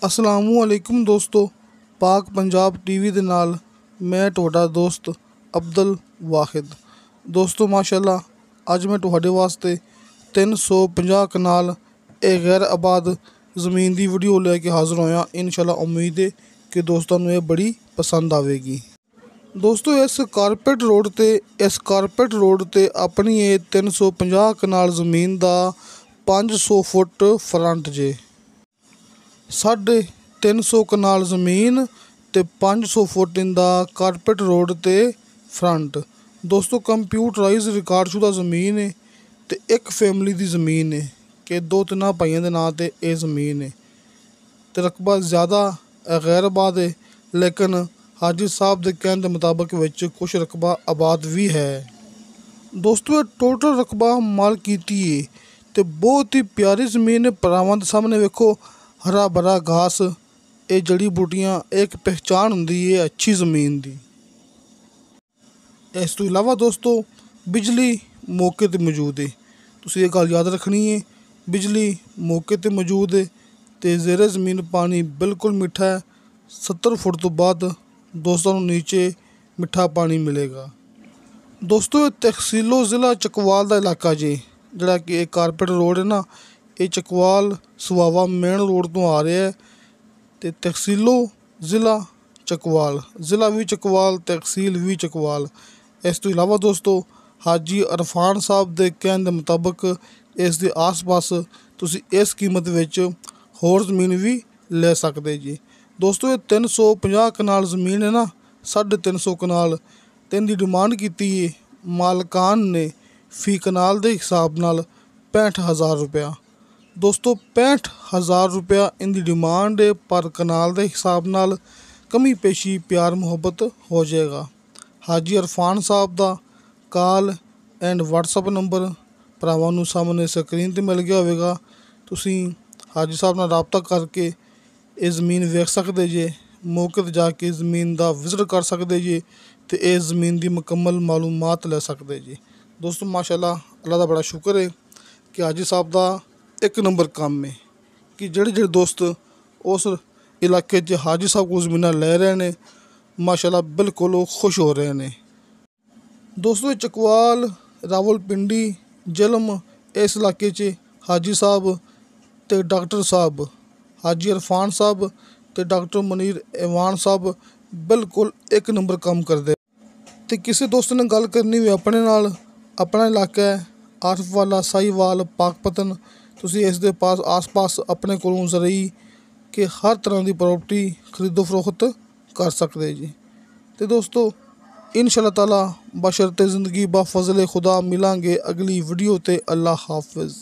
असलामुअलैकुम दोस्तों, पाक पंजाब टीवी दे नाल मैं तुहाडा दोस्त अब्दुल वाहिद। दोस्तों माशाअल्लाह अज मैं तुहाडे वास्ते 350 कनाल एक गैर आबाद ज़मीन की वीडियो लेके हाज़र होया। इंशाअल्लाह उम्मीद है कि दोस्तों ये बड़ी पसंद आवेगी। दोस्तों इस कारपेट रोड ते अपनी ये 350 कनाल ज़मीन का 500 फुट फ्रंट जे। 350 कनाल ज़मीन ते 500 फुट इंदा कारपेट रोड ते फ्रंट। दोस्तों कंप्यूटराइज रिकॉर्डशुदा ज़मीन है ते एक फैमिली की ज़मीन है कि 2-3 भाइयों के नाँ ते ये ज़मीन है ते रकबा ज़्यादा गैर आबाद है, लेकिन हाजी साहब के कहने के मुताबिक विच कुछ रकबा आबाद भी है। दोस्तों ये टोटल रकबा मालकीती है ते बहुत ही प्यारी ज़मीन है। भरावां दे सामने वेखो हरा भरा घास, ये जड़ी बूटियां एक पहचान होंदी है अच्छी ज़मीन की। इस तो इलावा दोस्तों बिजली मौके ते मौजूद है, तुसीं ये गल याद रखनी है, बिजली मौके ते मौजूद है ते ज़ेरे ज़मीन पानी बिल्कुल मिठा है। 70 फुट तो बाद दोस्तों नीचे मिठा पानी मिलेगा। दोस्तों ये तहसीलो ज़िला चकवाल का इलाका जी, जड़ा कि एक कारपेट रोड है ना, ये चकवाल सुहावा मेन रोड तो आ रहा है ते तहसीलो ज़िला चकवाल, ज़िला भी चकवाल, तहसील भी चकवाल। इस तो इलावा दोस्तों हाजी अरफान साहब के कहने के मुताबिक इस दे आस पास तुसीं इस कीमत विच होर ज़मीन भी ले सकते जी। दोस्तों ये 350 कनाल ज़मीन है ना, 350 कनाल ते इनकी डिमांड की है मालकान ने फी कनाल के हिसाब नाल 65,000 रुपया। दोस्तों 65,000 रुपया इनकी डिमांड है, पर कनाल के हिसाब नाल कमी पेशी प्यार मुहब्बत हो जाएगा। हाजी अरफान साहब का कॉल एंड व्हाट्सअप नंबर भरावां नूं सामने स्क्रीन ते मिल गया होगा। तुसीं हाजी साहब नाल राबता करके ये ज़मीन वेख सकते जे, मौके ते जाके ज़मीन का विजिट कर सकते जे ते इस ज़मीन की मुकम्मल मालूमात ले सकते जी। दोस्तों माशाअल्लाह अल्लाह का बड़ा शुक्र है कि हाजी साहब का एक नंबर काम है कि जेड़े दोस्त उस इलाके च हाजी साहब को ज़मीन ले रहे हैं माशाअल्लाह बिल्कुल वो खुश हो रहे हैं। दोस्तों चकवाल रावलपिंडी जलम इस इलाके च हाजी साहब ते डॉक्टर साहब हाजी अरफान साहब ते डॉक्टर मुनीर ऐवान साहब बिल्कुल एक नंबर काम करते। तो किसी दोस्त ने गल करनी हुई अपने नाल, अपना इलाका है आरफ वाला साहीवाल पाकपतन, तुसीं इस दे पास आस पास अपने कोलों ज़रूरी कि हर तरह की प्रॉपर्टी खरीदो फरोख्त कर सकते जी। तो दोस्तों इंशाअल्लाह ताला बशर्ते ज़िंदगी बा फज़ले खुदा मिलांगे अगली वीडियो ते। अल्लाह हाफिज़।